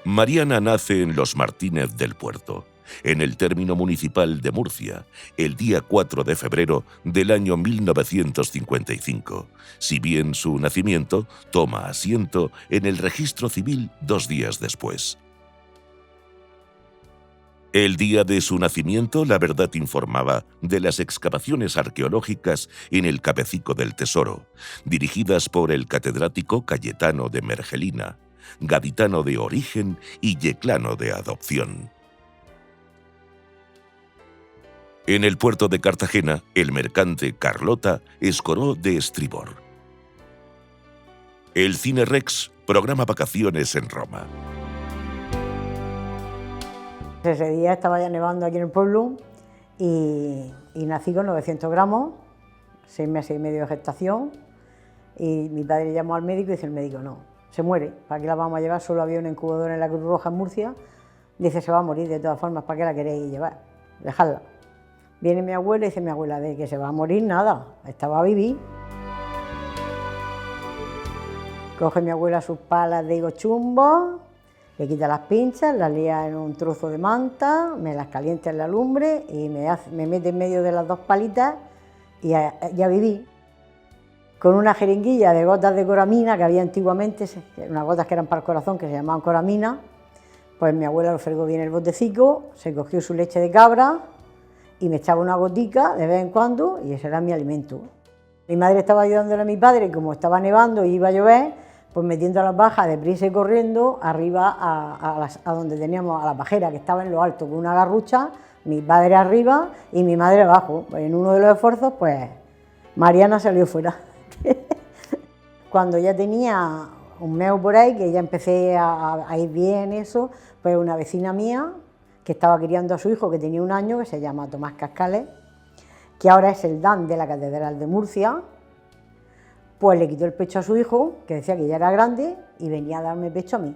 Mariana nace en Los Martínez del Puerto, en el término municipal de Murcia, el día 4 de febrero del año 1955, si bien su nacimiento toma asiento en el registro civil 2 días después. El día de su nacimiento, La Verdad informaba de las excavaciones arqueológicas en el Cabecico del Tesoro, dirigidas por el catedrático Cayetano de Mergelina, gaditano de origen y yeclano de adopción. En el puerto de Cartagena, el mercante Carlota escoró de estribor. El Cine Rex programa vacaciones en Roma. Ese día estaba ya nevando aquí en el pueblo y nací con 900 gramos, 6 meses y medio de gestación, y mi padre llamó al médico y dice el médico, no, se muere, ¿para qué la vamos a llevar? Solo había una incubadora en la Cruz Roja en Murcia, dice, se va a morir de todas formas, ¿para qué la queréis llevar? Dejadla. Viene mi abuela y dice mi abuela, de que se va a morir nada, estaba a vivir. Coge mi abuela sus palas de higo chumbo, le quita las pinchas, las lía en un trozo de manta, me las calienta en la lumbre y me mete en medio de las dos palitas y ya viví. Con una jeringuilla de gotas de coramina que había antiguamente, unas gotas que eran para el corazón que se llamaban coramina, pues mi abuela lo fregó bien el botecico, se cogió su leche de cabra y me echaba una gotica de vez en cuando y ese era mi alimento. Mi madre estaba ayudándole a mi padre y como estaba nevando y iba a llover, pues metiendo las bajas deprisa y corriendo arriba a donde teníamos a la pajera que estaba en lo alto con una garrucha, mi padre arriba y mi madre abajo. En uno de los esfuerzos, pues Mariana salió fuera. Cuando ya tenía un mes por ahí, que ya empecé a ir bien eso, pues una vecina mía que estaba criando a su hijo que tenía 1 año, que se llama Tomás Cascales, que ahora es el Dan de la Catedral de Murcia, pues le quitó el pecho a su hijo, que decía que ya era grande, y venía a darme pecho a mí.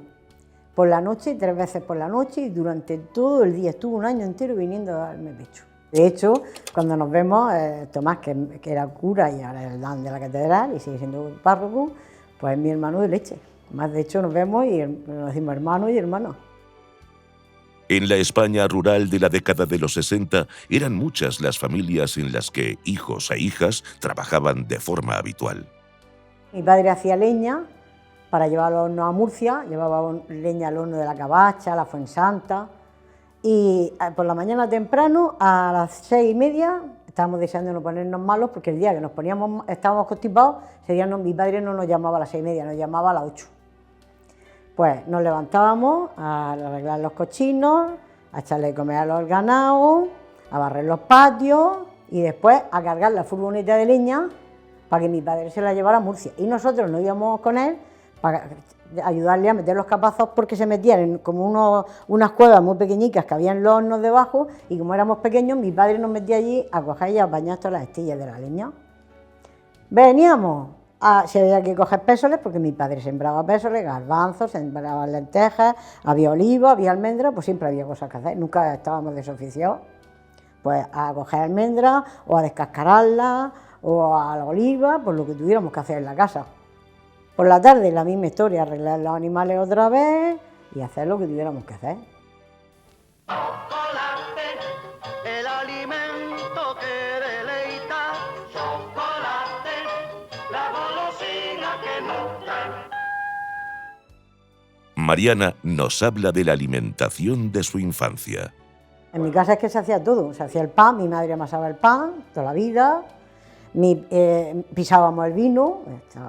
Por la noche, 3 veces por la noche, y durante todo el día, estuvo 1 año entero viniendo a darme pecho. De hecho, cuando nos vemos, Tomás, que era cura y ahora es el Dan de la catedral, y sigue siendo párroco, pues es mi hermano de leche. Más de hecho nos vemos y nos decimos hermano y hermana. En la España rural de la década de los 60 eran muchas las familias en las que hijos e hijas trabajaban de forma habitual. Mi padre hacía leña para llevar al horno a Murcia, llevaba leña al horno de la Cavacha, la Fuensanta, y por la mañana temprano, a las 6:30, estábamos deseando no ponernos malos, porque el día que estábamos constipados, ese día mi padre no nos llamaba a las 6:30, nos llamaba a las 8. Pues nos levantábamos a arreglar los cochinos, a echarle de comer a los ganados, a barrer los patios y después a cargar la furgoneta de leña para que mi padre se la llevara a Murcia. Y nosotros nos íbamos con él para ayudarle a meter los capazos porque se metían como unas cuevas muy pequeñicas que había en los hornos debajo y como éramos pequeños, mi padre nos metía allí a coger y a bañar todas las estillas de la leña. Veníamos, si había que coger pésoles, porque mi padre sembraba pésoles, garbanzos, sembraba lentejas, había oliva, había almendra, pues siempre había cosas que hacer, nunca estábamos desoficiados. Pues a coger almendras o a descascararlas o a la oliva, pues lo que tuviéramos que hacer en la casa. Por la tarde la misma historia, arreglar los animales otra vez y hacer lo que tuviéramos que hacer. Chocolate, el alimento que deleita. Chocolate, la golosina que nutre. Mariana nos habla de la alimentación de su infancia. En mi casa es que se hacía todo, se hacía el pan, mi madre amasaba el pan toda la vida, pisábamos el vino,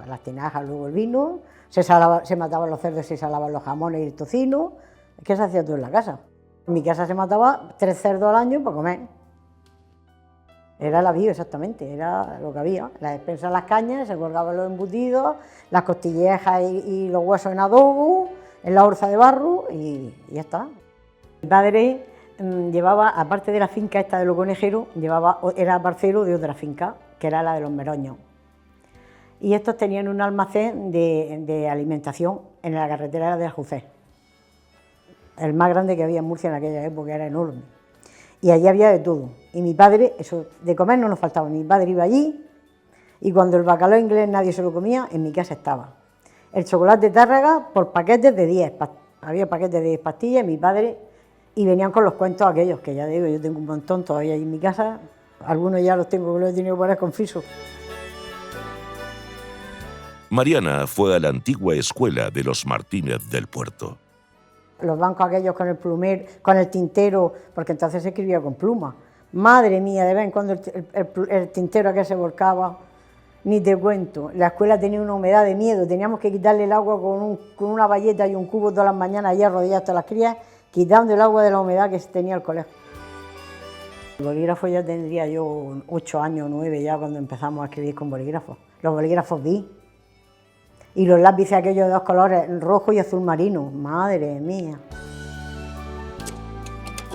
las tinajas, luego el vino, se mataban los cerdos y se salaban los jamones y el tocino, es que se hacía todo en la casa. En mi casa se mataba 3 cerdos al año para comer. Era el avío exactamente, era lo que había. La despensa, las cañas, se colgaban los embutidos, las costillejas y los huesos en adobo, en la orza de barro y ya está. Mi padre llevaba, aparte de la finca esta de los conejeros, era parcero de otra finca, que era la de los Meroños. Y estos tenían un almacén de alimentación en la carretera de Aljucés. El más grande que había en Murcia en aquella época, era enorme. Y allí había de todo. Y mi padre, eso de comer no nos faltaba. Mi padre iba allí y cuando el bacalao inglés nadie se lo comía, en mi casa estaba. El chocolate Tárrega por paquetes de 10, para había paquetes de pastillas, mi padre, y venían con los cuentos aquellos, que ya digo, yo tengo un montón todavía ahí en mi casa, algunos ya los tengo, los he tenido por ahí confiso. Mariana fue a la antigua escuela de los Martínez del Puerto. Los bancos aquellos con el plumer, con el tintero, porque entonces se escribía con pluma. Madre mía, de vez en cuando el tintero aquel se volcaba, ni te cuento. La escuela tenía una humedad de miedo, teníamos que quitarle el agua con una bayeta y un cubo todas las mañanas, allí arrodilladas todas las crías, quitando el agua de la humedad que tenía el colegio. El bolígrafo ya tendría yo 8 años, 9 ya cuando empezamos a escribir con bolígrafos. Los bolígrafos vi. Y los lápices aquellos de 2 colores, rojo y azul marino, madre mía.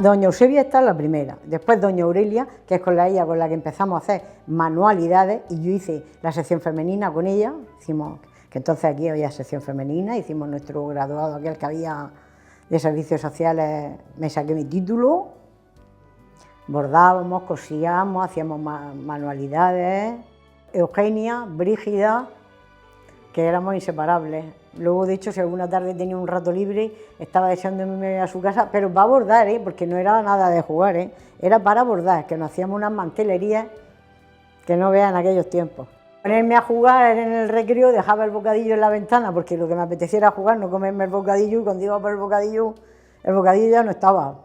Doña Eusebia está en la primera, después doña Aurelia, que es con ella con la que empezamos a hacer manualidades, y yo hice la sección femenina con ella, hicimos, que entonces aquí había sección femenina, hicimos nuestro graduado aquel que había de servicios sociales, me saqué mi título, bordábamos, cosíamos, hacíamos manualidades, Eugenia, Brígida, que éramos inseparables. Luego, de hecho, si alguna tarde tenía un rato libre, estaba deseando irme a su casa, pero para bordar, porque no era nada de jugar, era para bordar, que nos hacíamos unas mantelerías que no vean aquellos tiempos. Ponerme a jugar en el recreo, dejaba el bocadillo en la ventana, porque lo que me apeteciera era jugar, no comerme el bocadillo, y cuando iba por el bocadillo ya no estaba.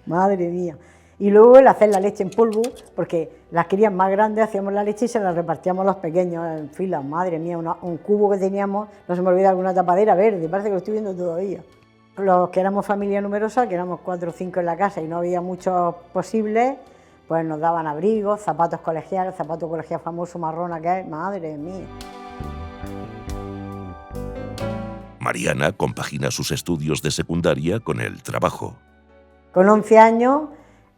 Madre mía. Y luego el hacer la leche en polvo, porque las crías más grandes hacíamos la leche y se la repartíamos a los pequeños en fila. Madre mía, un cubo que teníamos, no se me olvida, alguna tapadera verde, parece que lo estoy viendo todavía. Los que éramos familia numerosa, que éramos 4 o 5 en la casa y no había muchos posibles, pues nos daban abrigos, zapatos colegiales, zapato colegial famoso marrón aquel, madre mía. Mariana compagina sus estudios de secundaria con el trabajo. Con 11 años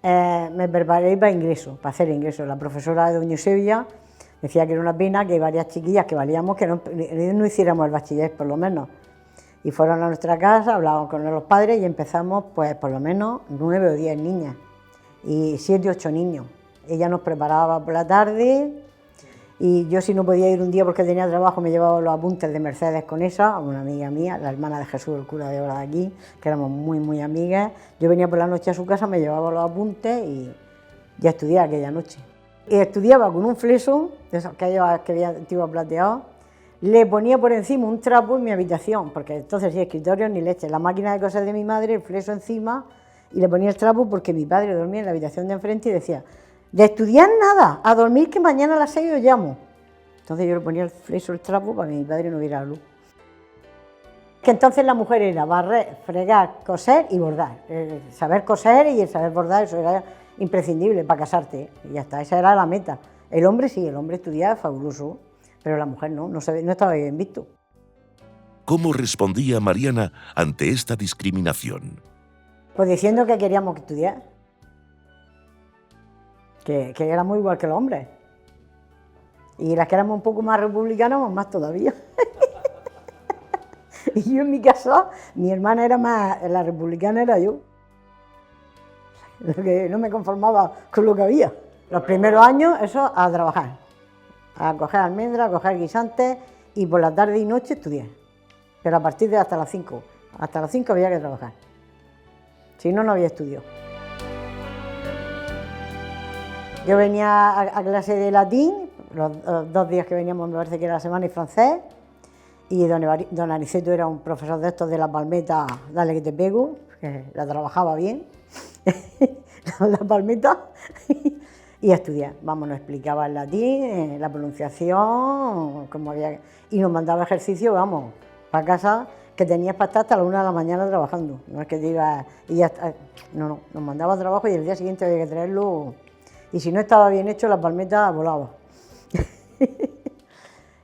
me preparé para ingreso, para hacer ingreso. La profesora de doña Eusebia decía que era una pena que varias chiquillas que valíamos que no hiciéramos el bachiller, por lo menos. Y fueron a nuestra casa, hablábamos con los padres y empezamos, pues, por lo menos 9 o 10 niñas y 7 o 8 niños. Ella nos preparaba por la tarde y yo, si no podía ir un día porque tenía trabajo, me llevaba los apuntes de Mercedes con esa, una amiga mía, la hermana de Jesús, el cura de ahora de aquí, que éramos muy, muy amigas. Yo venía por la noche a su casa, me llevaba los apuntes y ya estudiaba aquella noche. Y estudiaba con un fleso, de esos que había antiguo plateado, le ponía por encima un trapo en mi habitación, porque entonces sí, escritorio ni leche, la máquina de coser de mi madre, el fleso encima, y le ponía el trapo porque mi padre dormía en la habitación de enfrente y decía: de estudiar nada, a dormir que mañana a las 6 os llamo. Entonces yo le ponía el fleso, el trapo, para que mi padre no viera la luz. Que entonces la mujer era barrer, fregar, coser y bordar. El saber coser y el saber bordar, eso era imprescindible para casarte. Y ya está, esa era la meta. El hombre sí, el hombre estudiaba fabuloso, pero la mujer no estaba bien visto. ¿Cómo respondía Mariana ante esta discriminación? Pues diciendo que queríamos estudiar. Que éramos igual que los hombres. Y las que éramos un poco más republicanas, más todavía. Y yo en mi casa, mi hermana era más, la republicana era yo. Que no me conformaba con lo que había. Los primeros años, eso, a trabajar. A coger almendras, a coger guisantes y por la tarde y noche estudiar. Pero a partir de hasta las 5. Hasta las 5 había que trabajar. Si no, no había estudio. Yo venía a clase de latín, los 2 días que veníamos, me parece que era la semana, y francés, y don Aniceto era un profesor de estos de la palmeta, dale que te pego, que la trabajaba bien, la palmeta, y a estudiar. Vamos, nos explicaba el latín, la pronunciación, cómo había, y nos mandaba ejercicio, vamos, para casa, que tenías para estar hasta las 1 de la mañana trabajando. No es que te ibas y ya está, no, nos mandaba trabajo y el día siguiente había que traerlo. Y si no estaba bien hecho, la palmeta volaba.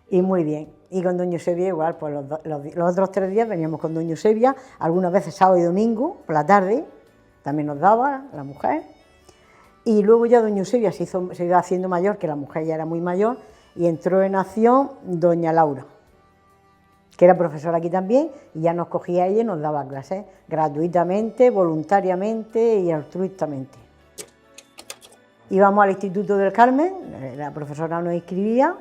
Y muy bien. Y con doña Eusebia igual, pues los otros 3 días veníamos con doña Eusebia, algunas veces sábado y domingo, por la tarde, también nos daba la mujer. Y luego ya doña Eusebia se iba haciendo mayor, que la mujer ya era muy mayor, y entró en acción doña Laura, que era profesora aquí también, y ya nos cogía ella y nos daba clases gratuitamente, voluntariamente y altruistamente. Íbamos al Instituto del Carmen, la profesora nos inscribía,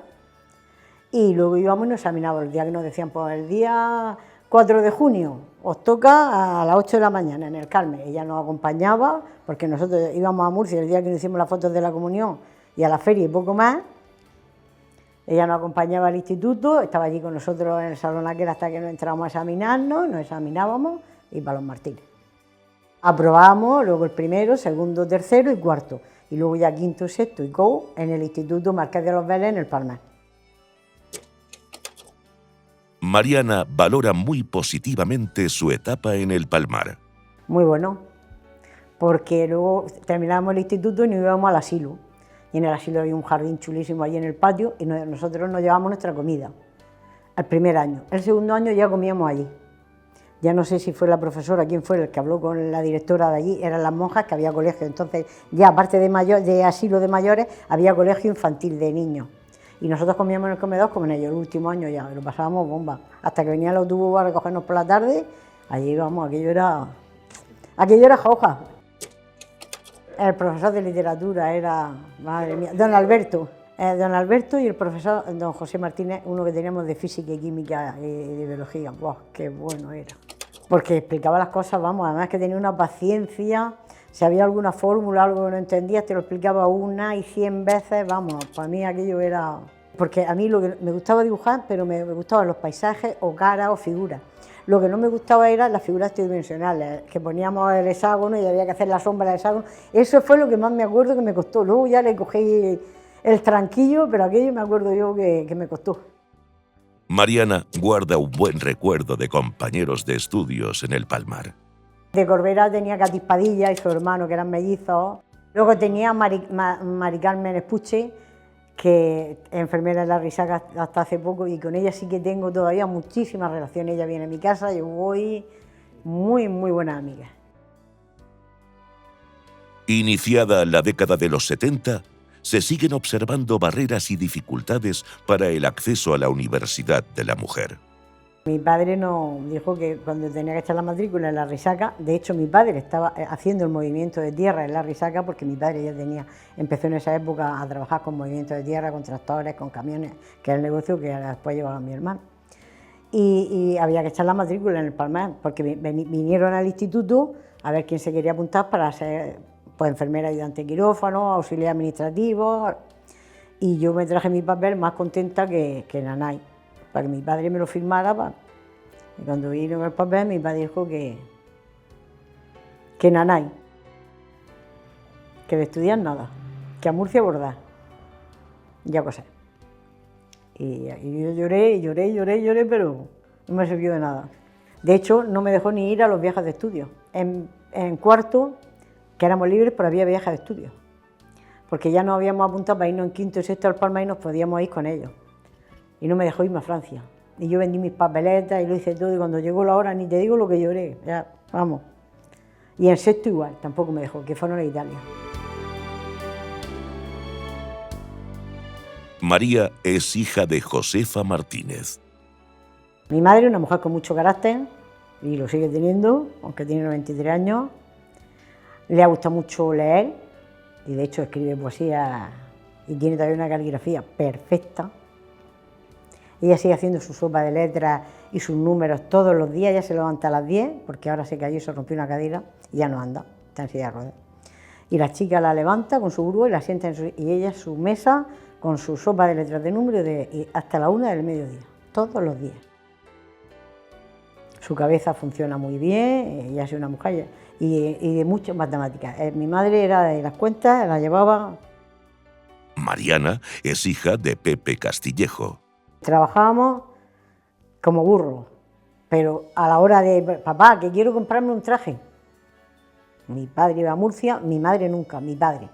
y luego íbamos y nos examinábamos el día que nos decían, pues el día 4 de junio, os toca a las 8 de la mañana en el Carmen. Ella nos acompañaba, porque nosotros íbamos a Murcia el día que nos hicimos las fotos de la comunión y a la feria y poco más. Ella nos acompañaba al instituto, estaba allí con nosotros en el salón aquel hasta que nos entrábamos a examinarnos, nos examinábamos y para los Martínez. Aprobábamos luego el primero, segundo, tercero y cuarto, y luego ya quinto, sexto y go en el Instituto Marqués de los Vélez en el Palmar. Mariana valora muy positivamente su etapa en el Palmar. Muy bueno, porque luego terminábamos el instituto y nos íbamos al asilo. Y en el asilo había un jardín chulísimo allí en el patio y nosotros nos llevábamos nuestra comida. El primer año. El segundo año ya comíamos allí. Ya no sé si fue la profesora, quién fue el que habló con la directora de allí, eran las monjas, que había colegio. Entonces, ya aparte de asilo de mayores, había colegio infantil de niños. Y nosotros comíamos en el comedor como en ellos. El último año ya lo pasábamos bomba. Hasta que venía el autobús a recogernos por la tarde, allí íbamos, aquello era jauja. El profesor de literatura era, madre mía, don Alberto. Don Alberto y el profesor don José Martínez, uno que teníamos de física y química y de biología. ¡Wow! ¡Qué bueno era! Porque explicaba las cosas, vamos, además que tenía una paciencia. Si había alguna fórmula, algo que no entendías, te lo explicaba una y 100 veces, vamos, para mí aquello era... Porque a mí lo que me gustaba dibujar, pero me gustaban los paisajes o caras o figuras. Lo que no me gustaba eran las figuras tridimensionales, que poníamos el hexágono y había que hacer la sombra del hexágono. Eso fue lo que más me acuerdo que me costó. Luego ya le cogí el tranquillo, pero aquello me acuerdo yo que me costó. Mariana guarda un buen recuerdo de compañeros de estudios en el Palmar. De Corbera tenía Catis Padilla y su hermano, que eran mellizos. Luego tenía Mari Carmen Espuche, que es enfermera en la Risaca hasta hace poco, y con ella sí que tengo todavía muchísimas relaciones. Ella viene a mi casa, yo voy, muy buenas amigas. Iniciada la década de los 70, se siguen observando barreras y dificultades para el acceso a la universidad de la mujer. Mi padre nos dijo que cuando tenía que echar la matrícula en la Risaca, de hecho mi padre estaba haciendo el movimiento de tierra en la Risaca, porque mi padre ya empezó en esa época a trabajar con movimiento de tierra, con tractores, con camiones, que era el negocio que después llevaba mi hermano. Y había que echar la matrícula en el Palmar, porque vinieron al instituto a ver quién se quería apuntar para ser pues, enfermera ayudante de quirófano, auxiliar administrativo, y yo me traje mi papel más contenta que Nanay, para que mi padre me lo firmara. Y cuando vino el papel, mi padre dijo que Nanay, que de estudiar nada, que a Murcia bordar, ya cosas. Y yo lloré, pero no me sirvió de nada. De hecho, no me dejó ni ir a los viajes de estudio. En cuarto, que éramos libres, pero había viajes de estudio, porque ya nos habíamos apuntado para irnos en quinto y sexto al Palmar y nos podíamos ir con ellos. Y no me dejó irme a Francia. Y yo vendí mis papeletas y lo hice todo, y cuando llegó la hora, ni te digo lo que lloré, ya, vamos. Y en sexto igual, tampoco me dejó, que fueron a Italia. María es hija de Josefa Martínez. Mi madre es una mujer con mucho carácter, y lo sigue teniendo, aunque tiene 93 años. Le ha gustado mucho leer, y de hecho escribe poesía, y tiene también una caligrafía perfecta. Ella sigue haciendo su sopa de letras y sus números todos los días. Ella se levanta a las 10, porque ahora se cayó y se rompió una cadera y ya no anda, está en silla de ruedas. Y la chica la levanta con su grúa y la sienta y ella su mesa con su sopa de letras de números hasta la 1 del mediodía, todos los días. Su cabeza funciona muy bien, ella es una mujer y de muchas matemáticas. Mi madre era de las cuentas, la llevaba. Mariana es hija de Pepe Castillejo. Trabajábamos como burros, pero a la hora de, papá, que quiero comprarme un traje. Mi padre iba a Murcia, mi madre nunca, mi padre.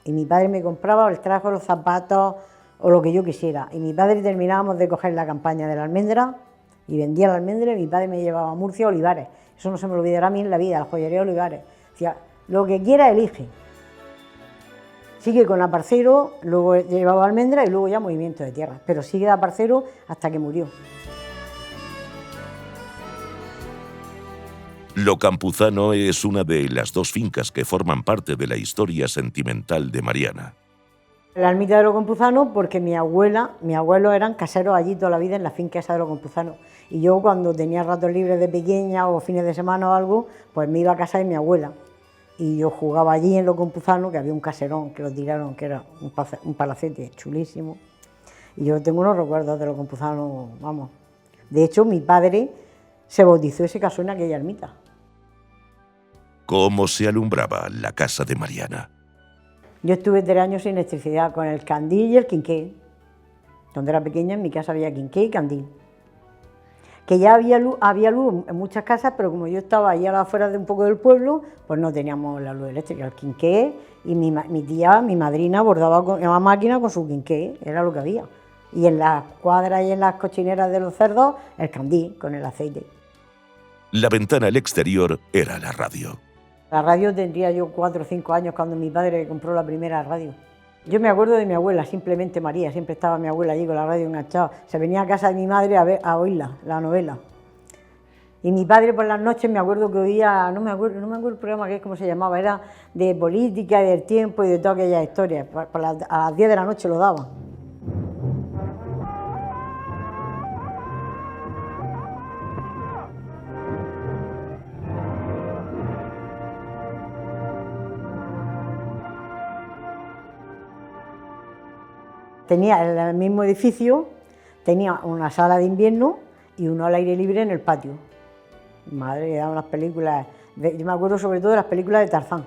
Y mi padre me compraba el traje, los zapatos o lo que yo quisiera. Y mi padre terminábamos de coger la campaña de la almendra y vendía la almendra y mi padre me llevaba a Murcia Olivares. Eso no se me olvidará a mí en la vida, la joyería Olivares. Decía, lo que quiera elige. Sigue con Aparcero, luego llevaba almendra y luego ya movimiento de tierra, pero sigue de Aparcero hasta que murió. Lo Campuzano es una de las dos fincas que forman parte de la historia sentimental de Mariana. La ermita de los Compuzanos porque mi abuelo eran caseros allí toda la vida en la finca esa de los Compuzanos. Y yo cuando tenía ratos libres de pequeña o fines de semana o algo, pues me iba a casa de mi abuela. Y yo jugaba allí en los Compuzanos, que había un caserón que lo tiraron, que era un palacete chulísimo. Y yo tengo unos recuerdos de los Compuzanos, vamos. De hecho, mi padre se bautizó y se casó en aquella ermita. ¿Cómo se alumbraba la casa de Mariana? Yo estuve 3 años sin electricidad, con el candil y el quinqué. Cuando era pequeña en mi casa había quinqué y candil. Que ya había luz en muchas casas, pero como yo estaba allá a las afueras de un poco del pueblo, pues no teníamos la luz eléctrica, el quinqué, y mi tía, mi madrina, bordaba con la máquina con su quinqué, era lo que había. Y en las cuadras y en las cochineras de los cerdos, el candil con el aceite. La ventana al exterior era la radio. La radio tendría yo 4 o 5 años cuando mi padre compró la primera radio. Yo me acuerdo de mi abuela, simplemente María, siempre estaba mi abuela allí con la radio enganchada. Se venía a casa de mi madre a oírla, la novela. Y mi padre por las noches me acuerdo que oía, no me acuerdo el programa que es cómo se llamaba, era de política y del tiempo y de todas aquellas historias. A las 10 de la noche lo daban. Tenía en el mismo edificio, tenía una sala de invierno y uno al aire libre en el patio. Mi madre daba unas películas, yo me acuerdo sobre todo de las películas de Tarzán,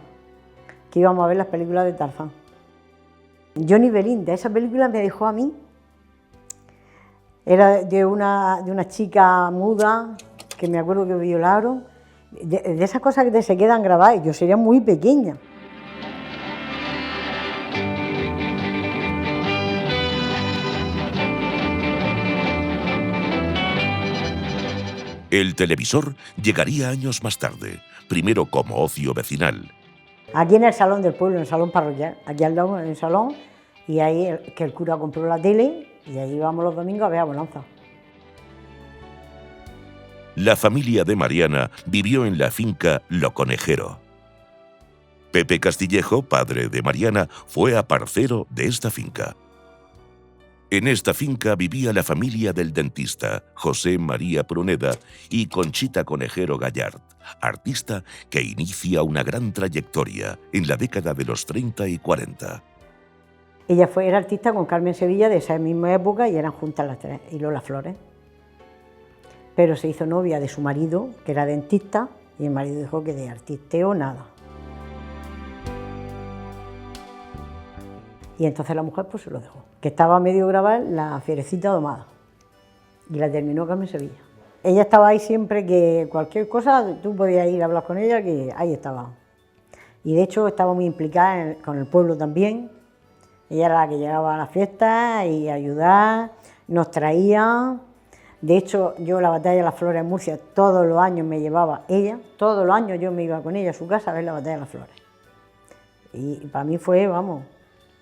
que íbamos a ver las películas de Tarzán. Johnny Belinda, esa película me dejó a mí. Era de una chica muda, que me acuerdo que violaron, de esas cosas que se quedan grabadas, yo sería muy pequeña. El televisor llegaría años más tarde, primero como ocio vecinal. Aquí en el salón del pueblo, en el salón parroquial, aquí al lado en el salón, y ahí que el cura compró la tele y ahí íbamos los domingos a ver a Bonanza. La familia de Mariana vivió en la finca Lo Conejero. Pepe Castillejo, padre de Mariana, fue aparcero de esta finca. En esta finca vivía la familia del dentista José María Pruneda y Conchita Conejero Gallard, artista que inicia una gran trayectoria en la década de los 30 y 40. Ella era artista con Carmen Sevilla de esa misma época y eran juntas las tres, y Lola Flores. Pero se hizo novia de su marido, que era dentista, y el marido dijo que de artisteo nada. Y entonces la mujer pues se lo dejó, que estaba a medio grabar La Fierecita Domada, y la terminó Carmen Sevilla. Ella estaba ahí siempre, que cualquier cosa, tú podías ir a hablar con ella, que ahí estaba. Y de hecho estaba muy implicada con el pueblo también. Ella era la que llegaba a las fiestas y a ayudar, nos traía. De hecho, yo la Batalla de las Flores en Murcia, todos los años me llevaba ella, todos los años yo me iba con ella a su casa a ver la Batalla de las Flores. Y para mí fue, vamos.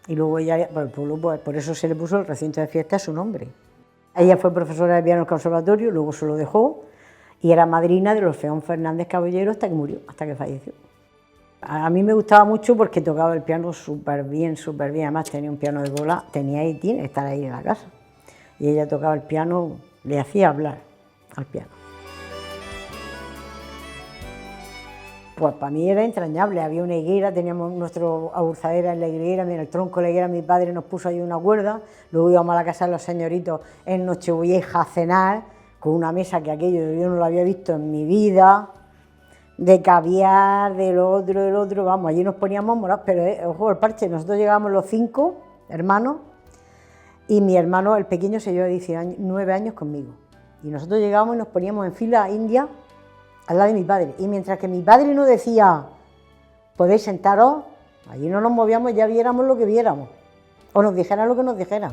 Y luego ella, por el pueblo, pues, por eso se le puso el recinto de fiestas a su nombre. Ella fue profesora de piano en el conservatorio, luego se lo dejó y era madrina de los Orfeón Fernández Caballero hasta que murió, hasta que falleció. A mí me gustaba mucho porque tocaba el piano súper bien, además tenía un piano de cola, tenía y tiene que estar ahí en la casa. Y ella tocaba el piano, le hacía hablar al piano. Pues para mí era entrañable, había una higuera, teníamos nuestra agurzadera en la higuera, en el tronco de la higuera mi padre nos puso ahí una cuerda, luego íbamos a la casa de los señoritos en Nochevieja a cenar, con una mesa que aquello yo no lo había visto en mi vida, de caviar, del otro, vamos, allí nos poníamos morados, pero ojo, el parche, nosotros llegábamos los 5 hermanos, y mi hermano, el pequeño, se lleva 19 años conmigo, y nosotros llegábamos y nos poníamos en fila india, al lado de mi padre, y mientras que mi padre nos decía, podéis sentaros, allí no nos movíamos, ya viéramos lo que viéramos, o nos dijeran lo que nos dijeran.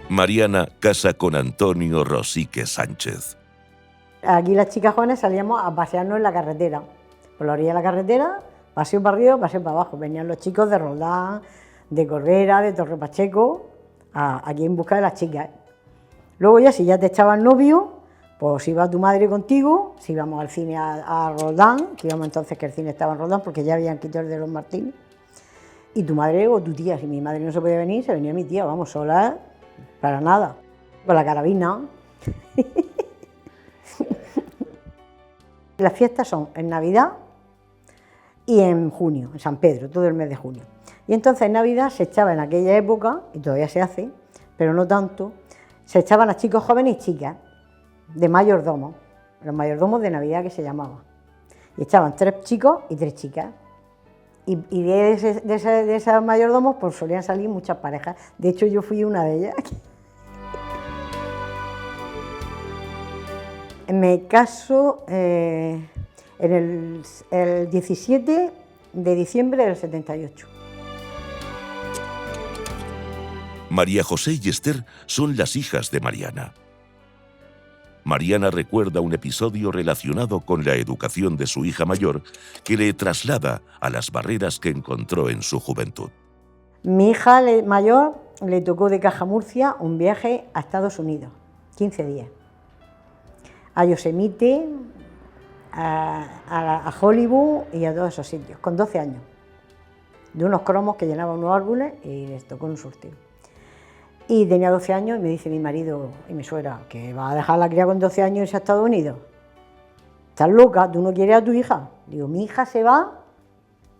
Mariana casa con Antonio Rosique Sánchez. Aquí las chicas jóvenes salíamos a pasearnos en la carretera, por la orilla de la carretera, paseo para arriba, paseo para abajo, venían los chicos de Roldán, de Corbera, de Torre Pacheco, aquí en busca de las chicas. Luego ya, si ya te echaban novio, Pues si iba tu madre contigo, si íbamos al cine a Roldán, que íbamos entonces que el cine estaba en Roldán porque ya habían quitado el de los Martínez, y tu madre o tu tía, si mi madre no se podía venir, se venía mi tía, vamos, sola, para nada, con la carabina. Las fiestas son en Navidad y en junio, en San Pedro, todo el mes de junio. Y entonces en Navidad se echaba en aquella época, y todavía se hace, pero no tanto, se echaban a chicos jóvenes y chicas, de mayordomos, los mayordomos de Navidad que se llamaban. Y echaban 3 chicos y 3 chicas. Y de esos mayordomos pues solían salir muchas parejas. De hecho yo fui una de ellas. Me caso en el 17 de diciembre del 78. María José y Esther son las hijas de Mariana. Mariana recuerda un episodio relacionado con la educación de su hija mayor que le traslada a las barreras que encontró en su juventud. Mi hija mayor le tocó de Caja Murcia un viaje a Estados Unidos, 15 días. A Yosemite, a Hollywood y a todos esos sitios, con 12 años. De unos cromos que llenaban unos árboles y les tocó un surtido. Y tenía 12 años y me dice mi marido y mi suegra que va a dejar la cría con 12 años y irse a Estados Unidos. ¿Estás loca? ¿Tú no quieres a tu hija? Digo, mi hija se va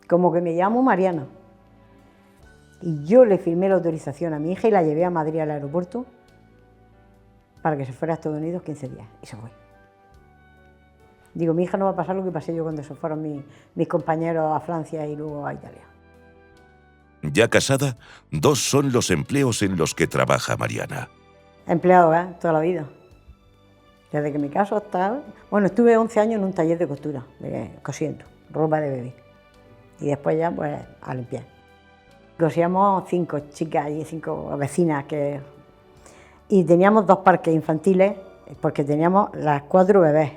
como que me llamo Mariana. Y yo le firmé la autorización a mi hija y la llevé a Madrid al aeropuerto para que se fuera a Estados Unidos 15 días. Y se fue. Digo, mi hija no va a pasar lo que pasé yo cuando se fueron mis compañeros a Francia y luego a Italia. Ya casada, 2 son los empleos en los que trabaja Mariana. Empleado, toda la vida. Desde que me caso hasta... Bueno, estuve 11 años en un taller de costura, cosiendo ropa de bebé. Y después ya, pues, a limpiar. Cosíamos 5 chicas y 5 vecinas y teníamos 2 parques infantiles porque teníamos las 4 bebés.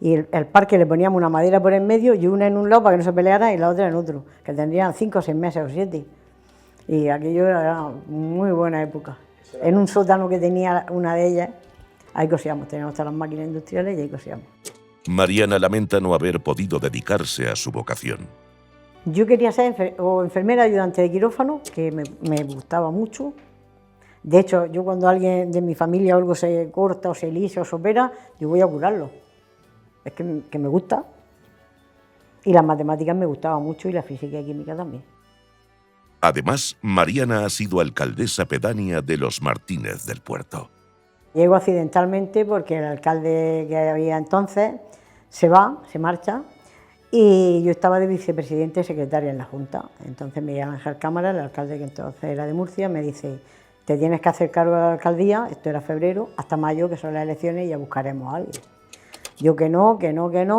Y el parque le poníamos una madera por en medio y una en un lado para que no se peleara y la otra en otro, que tendrían 5 o 6 meses o 7. Y aquello era muy buena época. En un sótano que tenía una de ellas, ahí cosíamos, teníamos todas las máquinas industriales y ahí cosíamos. Mariana lamenta no haber podido dedicarse a su vocación. Yo quería ser enfermera ayudante de quirófano, que me gustaba mucho. De hecho, yo cuando alguien de mi familia o algo se corta o se lisa o se opera, yo voy a curarlo. Es que me gusta. Y las matemáticas me gustaban mucho y la física y química también. Además, Mariana ha sido alcaldesa pedánea de los Martínez del Puerto. Llego accidentalmente porque el alcalde que había entonces se marcha, y yo estaba de vicepresidente secretaria en la Junta. Entonces me llama Ángel Cámara, el alcalde que entonces era de Murcia, me dice, te tienes que hacer cargo de la alcaldía, esto era febrero, hasta mayo, que son las elecciones, y ya buscaremos a alguien. Yo que no,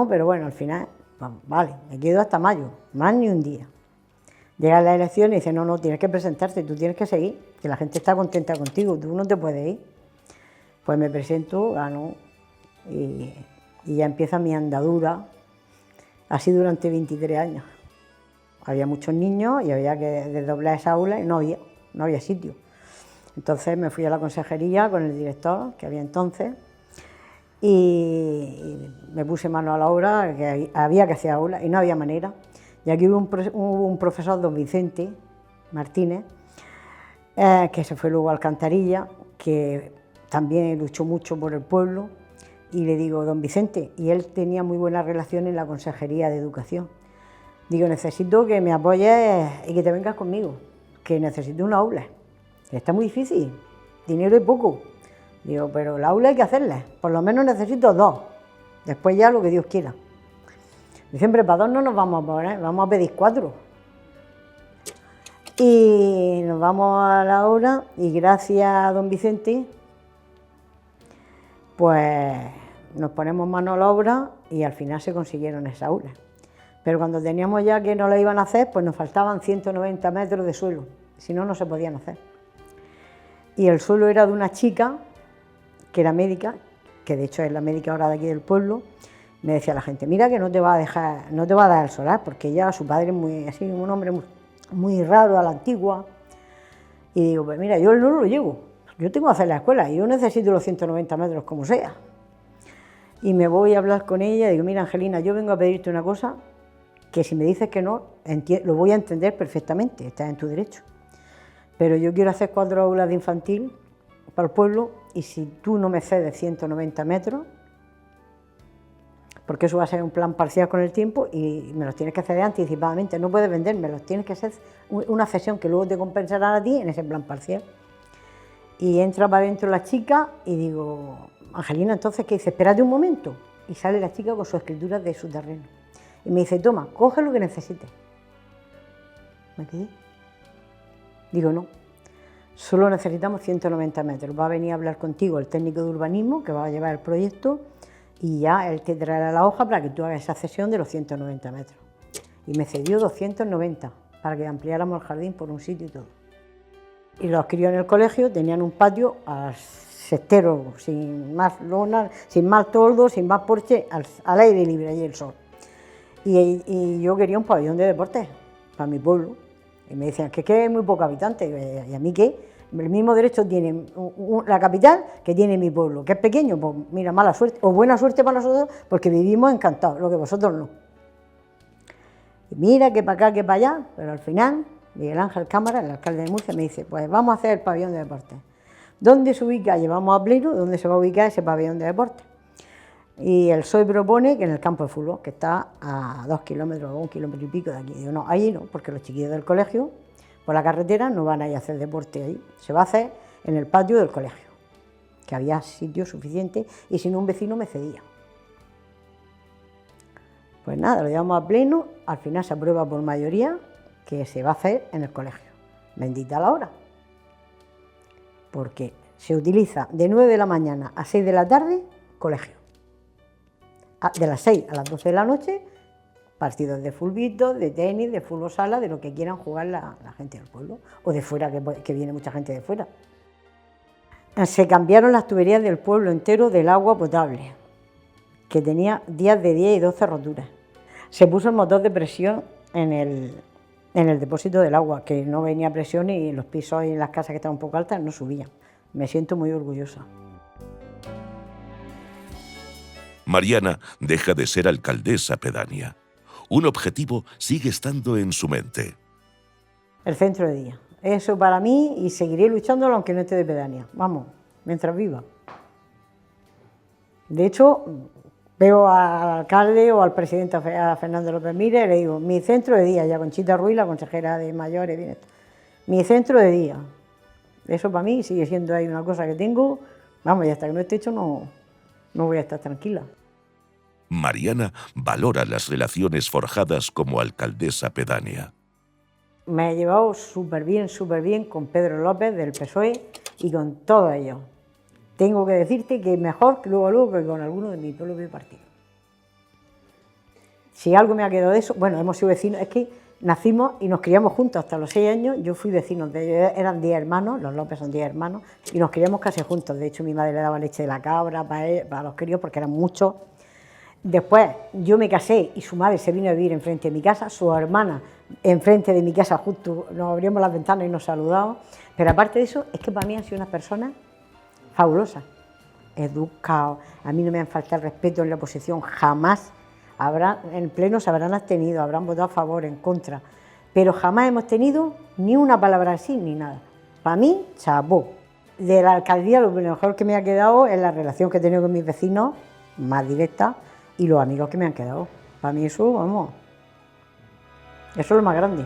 pero bueno, al final, vale, me quedo hasta mayo, más ni un día. Llegan las elecciones y dice, no, tienes que presentarte, tú tienes que seguir, que la gente está contenta contigo, tú no te puedes ir. Pues me presento, gano, y ya empieza mi andadura, así durante 23 años. Había muchos niños y había que desdoblar esa aula y no había sitio. Entonces me fui a la consejería con el director que había entonces, y me puse mano a la obra, que había que hacer aula y no había manera. Y aquí hubo un profesor, don Vicente Martínez, que se fue luego a Alcantarilla, que también luchó mucho por el pueblo, y le digo, don Vicente, y él tenía muy buena relación en la Consejería de Educación. Digo, necesito que me apoyes y que te vengas conmigo, que necesito una aula. Está muy difícil, dinero es poco. Digo, pero la aula hay que hacerla, por lo menos necesito 2, después ya lo que Dios quiera. Y siempre para 2 no nos vamos a poner, vamos a pedir 4. Y nos vamos a la obra y gracias a don Vicente, pues nos ponemos mano a la obra y al final se consiguieron esas aulas. Pero cuando teníamos ya que no lo iban a hacer, pues nos faltaban 190 metros de suelo, si no, no se podían hacer. Y el suelo era de una chica que era médica, que de hecho es la médica ahora de aquí del pueblo. Me decía la gente, mira que no te va a dejar, no te va a dar el solar, porque ya su padre es muy así, un hombre muy raro a la antigua. Y digo, pues mira, yo no lo llevo, yo tengo que hacer la escuela y yo necesito los 190 metros como sea. Y me voy a hablar con ella y digo, mira Angelina, yo vengo a pedirte una cosa que si me dices que no, lo voy a entender perfectamente, estás en tu derecho. Pero yo quiero hacer 4 aulas de infantil para el pueblo y si tú no me cedes 190 metros, porque eso va a ser un plan parcial con el tiempo y me los tienes que ceder anticipadamente, no puedes vendérmelos, tienes que hacer una cesión que luego te compensarán a ti en ese plan parcial. Y entra para adentro la chica y digo, Angelina, entonces, ¿qué dice? Espérate un momento. Y sale la chica con sus escrituras de su terreno. Y me dice, toma, coge lo que necesites. Me quedé. Digo, no, solo necesitamos 190 metros. Va a venir a hablar contigo el técnico de urbanismo que va a llevar el proyecto y ya él te traerá la hoja para que tú hagas esa cesión de los 190 metros. Y me cedió 290 para que ampliáramos el jardín por un sitio y todo. Y los críos en el colegio tenían un patio sestero, sin más lona, sin más toldo, sin más porche, al aire libre, allí el sol. Y yo quería un pabellón de deportes para mi pueblo. Y me decían que es muy poco habitante. ¿Y a mí qué? El mismo derecho tiene la capital que tiene mi pueblo, que es pequeño, pues mira, mala suerte, o buena suerte para nosotros, porque vivimos encantados, lo que vosotros no. Y mira que para acá, que para allá, pero al final, Miguel Ángel Cámara, el alcalde de Murcia, me dice, pues vamos a hacer el pabellón de deportes. ¿Dónde se ubica? Llevamos a pleno, ¿dónde se va a ubicar ese pabellón de deportes? Y el PSOE propone que en el campo de fútbol, que está a 2 kilómetros o 1 kilómetro y pico de aquí. Digo, no, allí no, porque los chiquillos del colegio, por la carretera, no van a ir a hacer deporte ahí. Se va a hacer en el patio del colegio, que había sitio suficiente y si no un vecino me cedía. Pues nada, lo llevamos a pleno, al final se aprueba por mayoría que se va a hacer en el colegio. Bendita la hora, porque se utiliza de 9 de la mañana a 6 de la tarde, colegio. De las 6 a las 12 de la noche, partidos de fulbito, de tenis, de fútbol sala, de lo que quieran jugar la gente del pueblo, o de fuera, que viene mucha gente de fuera. Se cambiaron las tuberías del pueblo entero del agua potable, que tenía días de 10 y 12 roturas. Se puso el motor de presión en el depósito del agua, que no venía presión y en los pisos y en las casas que estaban un poco altas no subían. Me siento muy orgullosa. Mariana deja de ser alcaldesa pedánea. Un objetivo sigue estando en su mente. El centro de día. Eso para mí, y seguiré luchándolo aunque no esté de pedánea. Vamos, mientras viva. De hecho, veo al alcalde o al presidente, a Fernando López Mires, y le digo, mi centro de día, ya Conchita Ruiz, la consejera de mayores, viene esto. Mi centro de día. Eso para mí sigue siendo ahí una cosa que tengo, vamos, y hasta que no esté hecho no voy a estar tranquila. Mariana valora las relaciones forjadas como alcaldesa pedánea. Me he llevado súper bien con Pedro López del PSOE y con todos ellos. Tengo que decirte que mejor que luego que con alguno de mi propio partido. Si algo me ha quedado de eso, bueno, hemos sido vecinos, es que nacimos y nos criamos juntos hasta los 6 años, yo fui vecino de ellos, eran 10 hermanos, los López son 10 hermanos, y nos criamos casi juntos. De hecho, mi madre le daba leche de la cabra para los críos porque eran muchos. Después yo me casé y su madre se vino a vivir enfrente de mi casa, su hermana enfrente de mi casa, justo nos abríamos las ventanas y nos saludábamos. Pero aparte de eso, es que para mí han sido unas personas fabulosas, educados, a mí no me han faltado el respeto en la oposición, jamás. En pleno se habrán abstenido, habrán votado a favor, en contra, pero jamás hemos tenido ni una palabra así ni nada. Para mí, chapó. De la alcaldía lo mejor que me ha quedado es la relación que he tenido con mis vecinos, más directa, y los amigos que me han quedado. Para mí eso, vamos, eso es lo más grande.